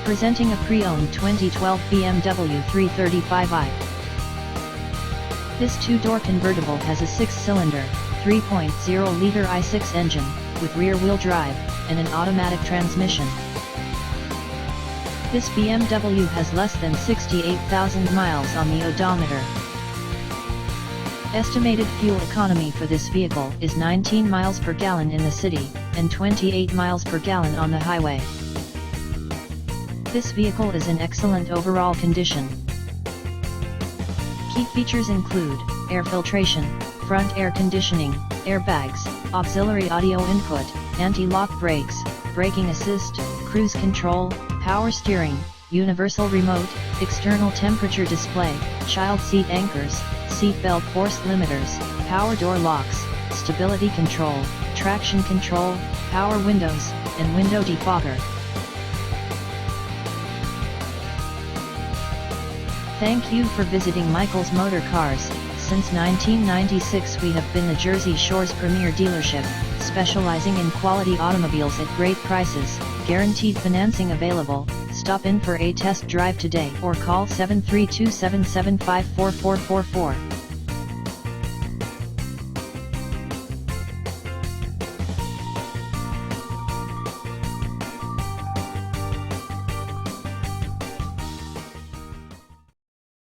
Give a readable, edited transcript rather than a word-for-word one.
Presenting a pre-owned 2012 BMW 335i. This two-door convertible has a 6-cylinder, 3.0-liter i6 engine, with rear-wheel drive, and an automatic transmission. This BMW has less than 68,000 miles on the odometer. Estimated fuel economy for this vehicle is 19 miles per gallon in the city, and 28 miles per gallon on the highway. This vehicle is in excellent overall condition. Key features include air filtration, front air conditioning, airbags, auxiliary audio input, anti-lock brakes, braking assist, cruise control, power steering, universal remote, external temperature display, child seat anchors, seat belt force limiters, power door locks, stability control, traction control, power windows, and window defogger. Thank you for visiting Michael's Motorcars. Since 1996 we have been the Jersey Shore's premier dealership, specializing in quality automobiles at great prices, guaranteed financing available. Stop in for a test drive today or call 732-775-4444.